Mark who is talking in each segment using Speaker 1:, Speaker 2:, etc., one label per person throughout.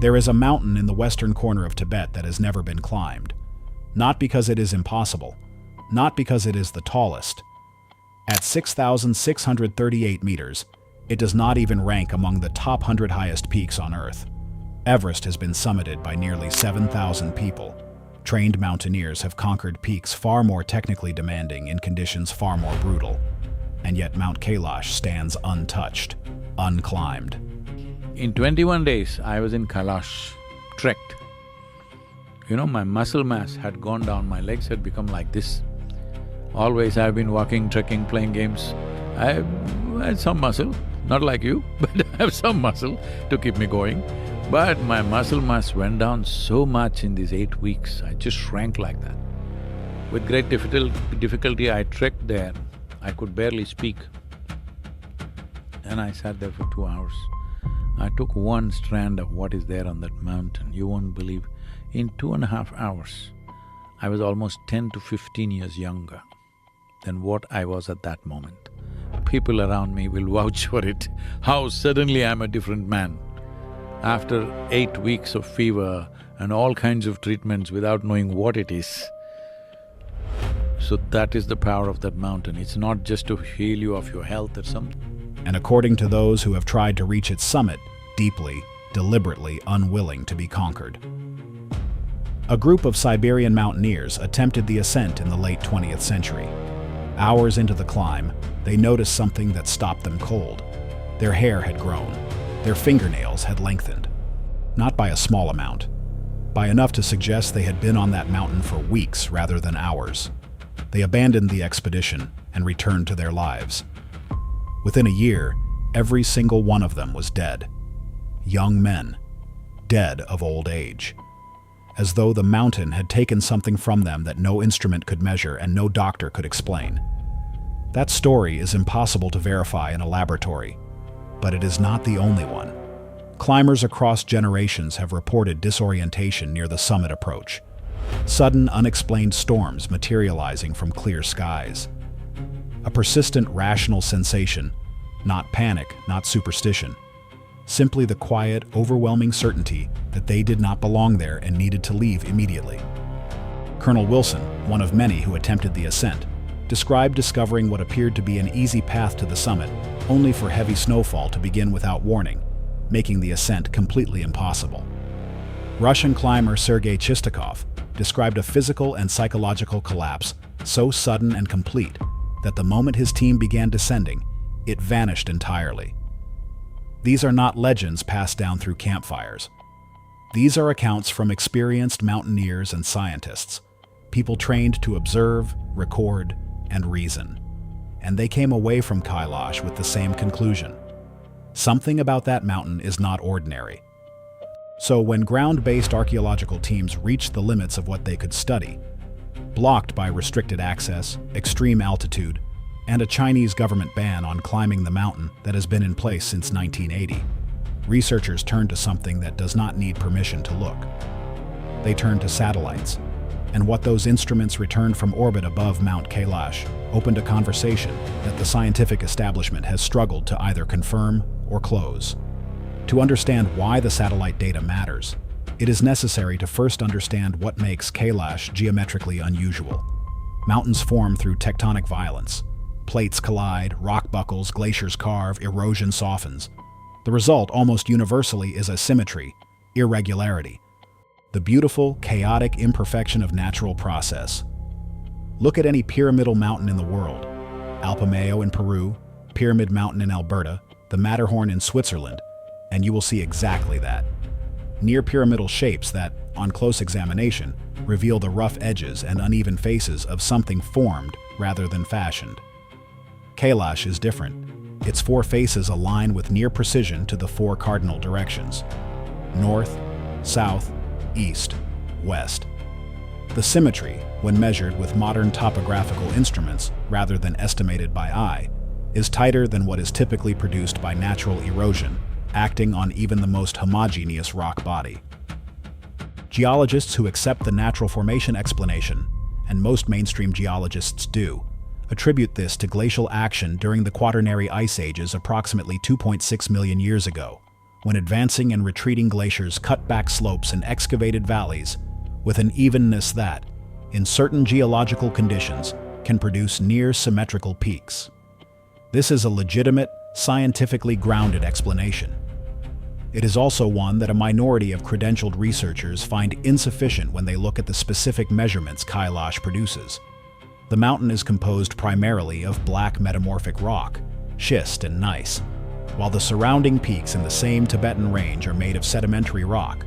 Speaker 1: There is a mountain in the western corner of Tibet that has never been climbed. Not because it is impossible, not because it is the tallest. At 6,638 meters, it does not even rank among the top 100 highest peaks on Earth. Everest has been summited by nearly 7,000 people. Trained mountaineers have conquered peaks far more technically demanding in conditions far more brutal. And yet Mount Kailash stands untouched, unclimbed.
Speaker 2: In 21 days, I was in Kailash, trekked. My muscle mass had gone down, my legs had become like this. Always I've been walking, trekking, playing games. I had some muscle, not like you, but I have some muscle to keep me going. But my muscle mass went down so much in these 8 weeks, I just shrank like that. With great difficulty, I trekked there. I could barely speak. And I sat there for 2 hours. I took one strand of what is there on that mountain. You won't believe, in 2.5 hours, I was almost 10 to 15 years younger than what I was at that moment. People around me will vouch for it, how suddenly I'm a different man. After 8 weeks of fever and all kinds of treatments without knowing what it is. So that is the power of that mountain. It's not just to heal you of your health or something.
Speaker 1: And according to those who have tried to reach its summit, deeply, deliberately unwilling to be conquered. A group of Siberian mountaineers attempted the ascent in the late 20th century. Hours into the climb, they noticed something that stopped them cold. Their hair had grown. Their fingernails had lengthened. Not by a small amount, by enough to suggest they had been on that mountain for weeks rather than hours. They abandoned the expedition and returned to their lives. Within a year, every single one of them was dead. Young men, dead of old age. As though the mountain had taken something from them that no instrument could measure and no doctor could explain. That story is impossible to verify in a laboratory, but it is not the only one. Climbers across generations have reported disorientation near the summit approach. Sudden, unexplained storms materializing from clear skies. A persistent, rational sensation, not panic, not superstition. Simply the quiet, overwhelming certainty that they did not belong there and needed to leave immediately. Colonel Wilson, one of many who attempted the ascent, described discovering what appeared to be an easy path to the summit, only for heavy snowfall to begin without warning, making the ascent completely impossible. Russian climber Sergei Chistakov described a physical and psychological collapse so sudden and complete that the moment his team began descending, it vanished entirely. These are not legends passed down through campfires. These are accounts from experienced mountaineers and scientists, people trained to observe, record, and reason. And they came away from Kailash with the same conclusion. Something about that mountain is not ordinary. So when ground-based archaeological teams reached the limits of what they could study, blocked by restricted access, extreme altitude, and a Chinese government ban on climbing the mountain that has been in place since 1980, researchers turned to something that does not need permission to look. They turned to satellites, and what those instruments returned from orbit above Mount Kailash opened a conversation that the scientific establishment has struggled to either confirm or close. To understand why the satellite data matters, it is necessary to first understand what makes Kailash geometrically unusual. Mountains form through tectonic violence. Plates collide, rock buckles, glaciers carve, erosion softens. The result almost universally is asymmetry, irregularity, the beautiful, chaotic imperfection of natural process. Look at any pyramidal mountain in the world, Alpamayo in Peru, Pyramid Mountain in Alberta, the Matterhorn in Switzerland, and you will see exactly that. Near pyramidal shapes that, on close examination, reveal the rough edges and uneven faces of something formed rather than fashioned. Kailash is different. Its 4 faces align with near precision to the 4 cardinal directions: north, south, east, west. The symmetry, when measured with modern topographical instruments rather than estimated by eye, is tighter than what is typically produced by natural erosion, acting on even the most homogeneous rock body. Geologists who accept the natural formation explanation, and most mainstream geologists do, attribute this to glacial action during the Quaternary ice ages approximately 2.6 million years ago, when advancing and retreating glaciers cut back slopes and excavated valleys with an evenness that, in certain geological conditions, can produce near-symmetrical peaks. This is a legitimate, scientifically grounded explanation. It is also one that a minority of credentialed researchers find insufficient when they look at the specific measurements Kailash produces. The mountain is composed primarily of black metamorphic rock, schist and gneiss, while the surrounding peaks in the same Tibetan range are made of sedimentary rock.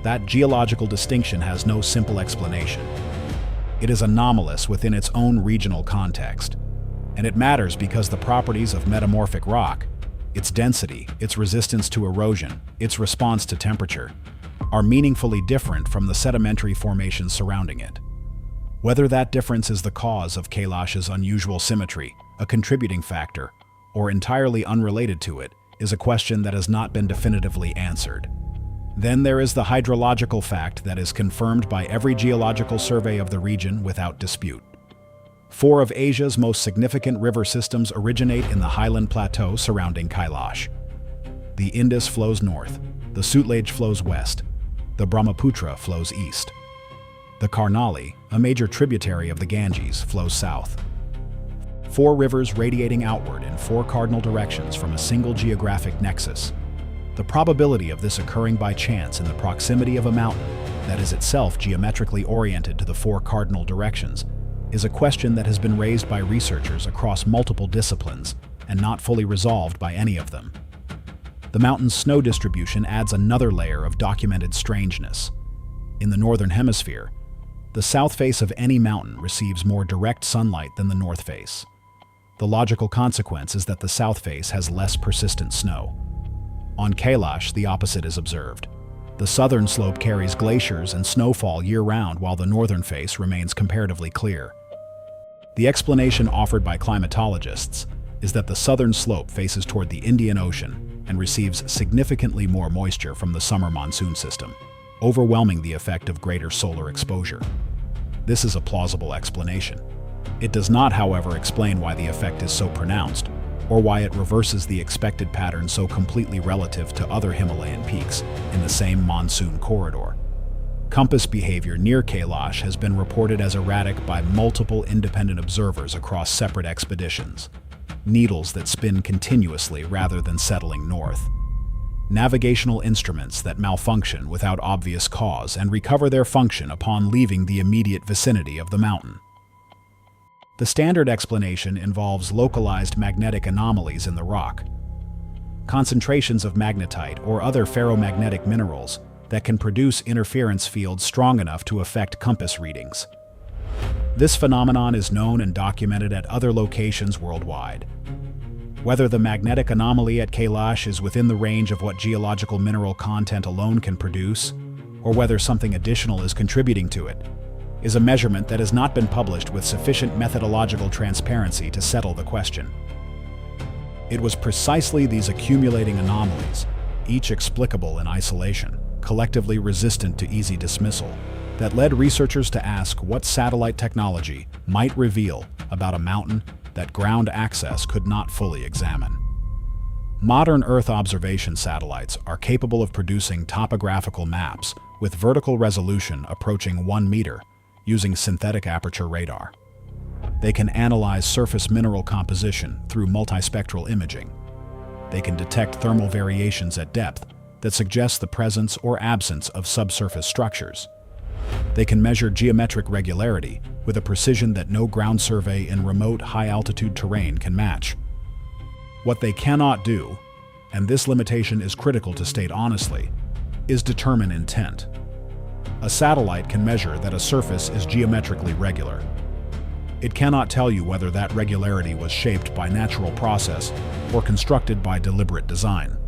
Speaker 1: That geological distinction has no simple explanation. It is anomalous within its own regional context, and it matters because the properties of metamorphic rock, its density, its resistance to erosion, its response to temperature, are meaningfully different from the sedimentary formations surrounding it. Whether that difference is the cause of Kailash's unusual symmetry, a contributing factor, or entirely unrelated to it, is a question that has not been definitively answered. Then there is the hydrological fact that is confirmed by every geological survey of the region without dispute. 4 of Asia's most significant river systems originate in the highland plateau surrounding Kailash. The Indus flows north, the Sutlej flows west, the Brahmaputra flows east. The Karnali, a major tributary of the Ganges, flows south. 4 rivers radiating outward in 4 cardinal directions from a single geographic nexus. The probability of this occurring by chance in the proximity of a mountain that is itself geometrically oriented to the 4 cardinal directions is a question that has been raised by researchers across multiple disciplines and not fully resolved by any of them. The mountain's snow distribution adds another layer of documented strangeness. In the northern hemisphere, the south face of any mountain receives more direct sunlight than the north face. The logical consequence is that the south face has less persistent snow. On Kailash, the opposite is observed. The southern slope carries glaciers and snowfall year-round while the northern face remains comparatively clear. The explanation offered by climatologists is that the southern slope faces toward the Indian Ocean and receives significantly more moisture from the summer monsoon system, overwhelming the effect of greater solar exposure. This is a plausible explanation. It does not, however, explain why the effect is so pronounced, or why it reverses the expected pattern so completely relative to other Himalayan peaks in the same monsoon corridor. Compass behavior near Kailash has been reported as erratic by multiple independent observers across separate expeditions, needles that spin continuously rather than settling north. Navigational instruments that malfunction without obvious cause and recover their function upon leaving the immediate vicinity of the mountain. The standard explanation involves localized magnetic anomalies in the rock, concentrations of magnetite or other ferromagnetic minerals that can produce interference fields strong enough to affect compass readings. This phenomenon is known and documented at other locations worldwide. Whether the magnetic anomaly at Kailash is within the range of what geological mineral content alone can produce, or whether something additional is contributing to it, is a measurement that has not been published with sufficient methodological transparency to settle the question. It was precisely these accumulating anomalies, each explicable in isolation, collectively resistant to easy dismissal, that led researchers to ask what satellite technology might reveal about a mountain that ground access could not fully examine. Modern Earth observation satellites are capable of producing topographical maps with vertical resolution approaching 1 meter using synthetic aperture radar. They can analyze surface mineral composition through multispectral imaging. They can detect thermal variations at depth that suggest the presence or absence of subsurface structures. They can measure geometric regularity with a precision that no ground survey in remote, high-altitude terrain can match. What they cannot do, and this limitation is critical to state honestly, is determine intent. A satellite can measure that a surface is geometrically regular. It cannot tell you whether that regularity was shaped by natural process or constructed by deliberate design.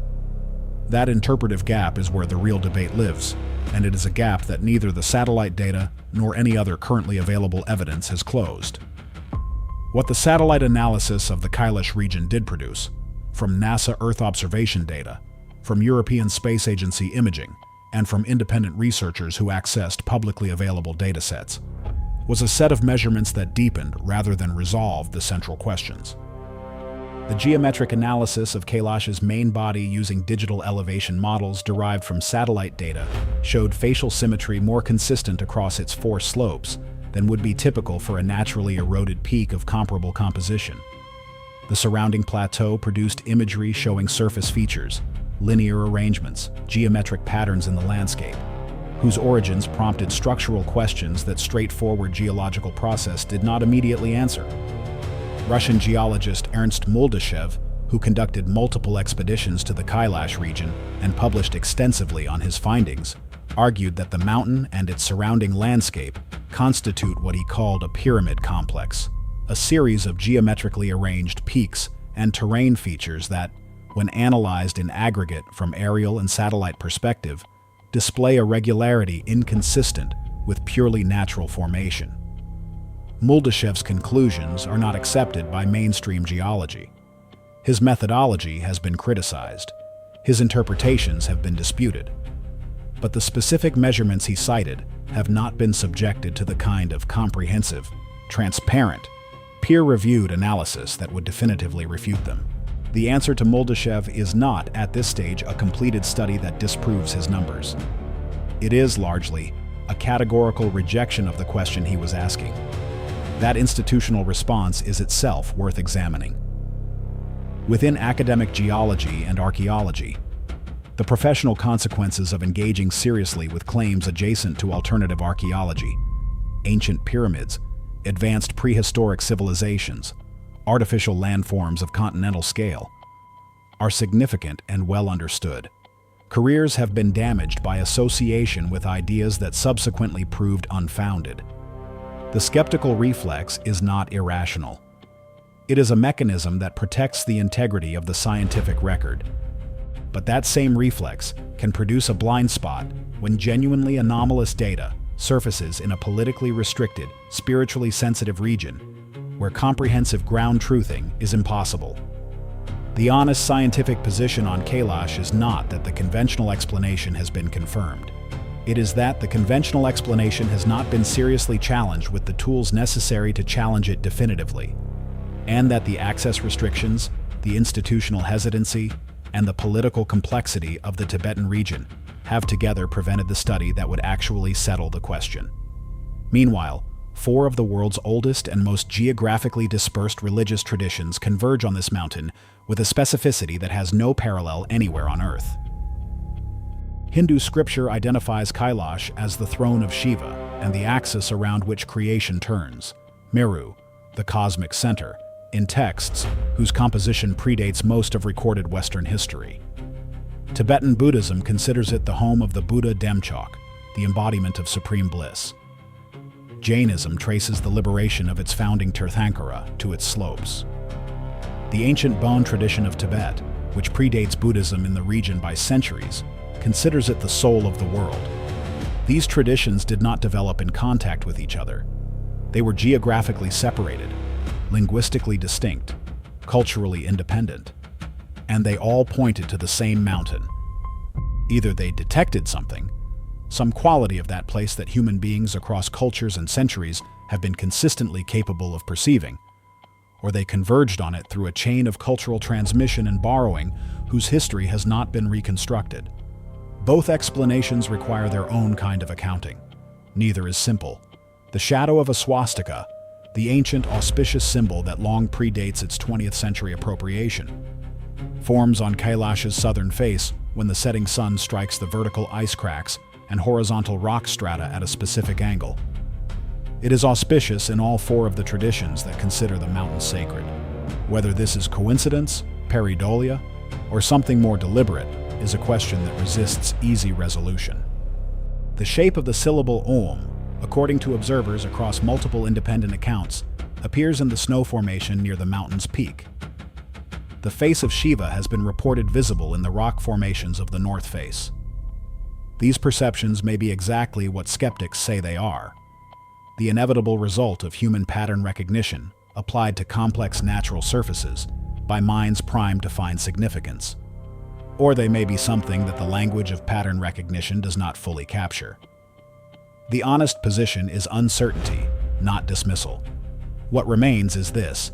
Speaker 1: That interpretive gap is where the real debate lives, and it is a gap that neither the satellite data nor any other currently available evidence has closed. What the satellite analysis of the Kailash region did produce, from NASA Earth observation data, from European Space Agency imaging, and from independent researchers who accessed publicly available datasets, was a set of measurements that deepened rather than resolved the central questions. The geometric analysis of Kailash's main body using digital elevation models derived from satellite data showed facial symmetry more consistent across its 4 slopes than would be typical for a naturally eroded peak of comparable composition. The surrounding plateau produced imagery showing surface features, linear arrangements, geometric patterns in the landscape, whose origins prompted structural questions that straightforward geological process did not immediately answer. Russian geologist Ernst Muldashev, who conducted multiple expeditions to the Kailash region and published extensively on his findings, argued that the mountain and its surrounding landscape constitute what he called a pyramid complex, a series of geometrically arranged peaks and terrain features that, when analyzed in aggregate from aerial and satellite perspective, display a regularity inconsistent with purely natural formation. Muldashev's conclusions are not accepted by mainstream geology. His methodology has been criticized. His interpretations have been disputed. But the specific measurements he cited have not been subjected to the kind of comprehensive, transparent, peer-reviewed analysis that would definitively refute them. The answer to Muldashev is not, at this stage, a completed study that disproves his numbers. It is, largely, a categorical rejection of the question he was asking. That institutional response is itself worth examining. Within academic geology and archaeology, the professional consequences of engaging seriously with claims adjacent to alternative archaeology, ancient pyramids, advanced prehistoric civilizations, artificial landforms of continental scale, are significant and well understood. Careers have been damaged by association with ideas that subsequently proved unfounded. The skeptical reflex is not irrational. It is a mechanism that protects the integrity of the scientific record. But that same reflex can produce a blind spot when genuinely anomalous data surfaces in a politically restricted, spiritually sensitive region where comprehensive ground truthing is impossible. The honest scientific position on Kailash is not that the conventional explanation has been confirmed. It is that the conventional explanation has not been seriously challenged with the tools necessary to challenge it definitively, and that the access restrictions, the institutional hesitancy, and the political complexity of the Tibetan region have together prevented the study that would actually settle the question. Meanwhile, 4 of the world's oldest and most geographically dispersed religious traditions converge on this mountain with a specificity that has no parallel anywhere on Earth. Hindu scripture identifies Kailash as the throne of Shiva and the axis around which creation turns, Meru, the cosmic center, in texts whose composition predates most of recorded Western history. Tibetan Buddhism considers it the home of the Buddha Demchok, the embodiment of supreme bliss. Jainism traces the liberation of its founding Tirthankara to its slopes. The ancient Bon tradition of Tibet, which predates Buddhism in the region by centuries, considers it the soul of the world. These traditions did not develop in contact with each other. They were geographically separated, linguistically distinct, culturally independent, and they all pointed to the same mountain. Either they detected something, some quality of that place that human beings across cultures and centuries have been consistently capable of perceiving, or they converged on it through a chain of cultural transmission and borrowing whose history has not been reconstructed. Both explanations require their own kind of accounting. Neither is simple. The shadow of a swastika, the ancient auspicious symbol that long predates its 20th century appropriation, forms on Kailash's southern face when the setting sun strikes the vertical ice cracks and horizontal rock strata at a specific angle. It is auspicious in all 4 of the traditions that consider the mountain sacred. Whether this is coincidence, pareidolia, or something more deliberate is a question that resists easy resolution. The shape of the syllable Om, according to observers across multiple independent accounts, appears in the snow formation near the mountain's peak. The face of Shiva has been reported visible in the rock formations of the north face. These perceptions may be exactly what skeptics say they are, the inevitable result of human pattern recognition applied to complex natural surfaces by minds primed to find significance. Or they may be something that the language of pattern recognition does not fully capture. The honest position is uncertainty, not dismissal. What remains is this: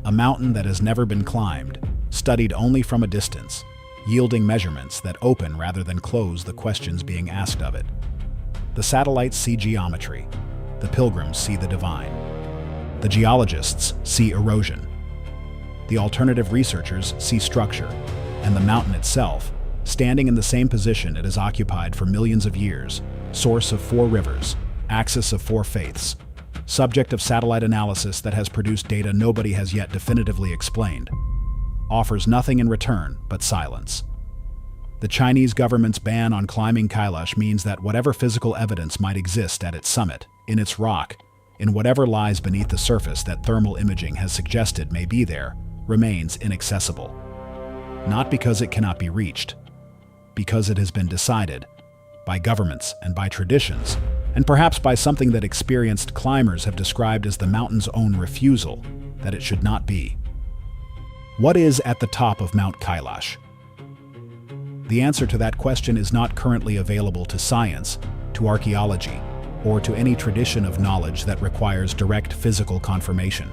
Speaker 1: a mountain that has never been climbed, studied only from a distance, yielding measurements that open rather than close the questions being asked of it. The satellites see geometry, the pilgrims see the divine. The geologists see erosion. The alternative researchers see structure, and the mountain itself, standing in the same position it has occupied for millions of years, source of 4 rivers, axis of 4 faiths, subject of satellite analysis that has produced data nobody has yet definitively explained, offers nothing in return but silence. The Chinese government's ban on climbing Kailash means that whatever physical evidence might exist at its summit, in its rock, in whatever lies beneath the surface that thermal imaging has suggested may be there, remains inaccessible. Not because it cannot be reached, because it has been decided, by governments and by traditions, and perhaps by something that experienced climbers have described as the mountain's own refusal, that it should not be. What is at the top of Mount Kailash? The answer to that question is not currently available to science, to archaeology, or to any tradition of knowledge that requires direct physical confirmation.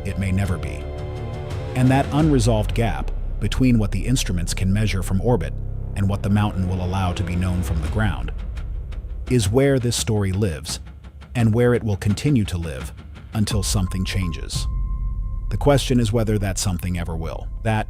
Speaker 1: It may never be. And that unresolved gap between what the instruments can measure from orbit and what the mountain will allow to be known from the ground is where this story lives, and where it will continue to live until something changes. The question is whether that something ever will. That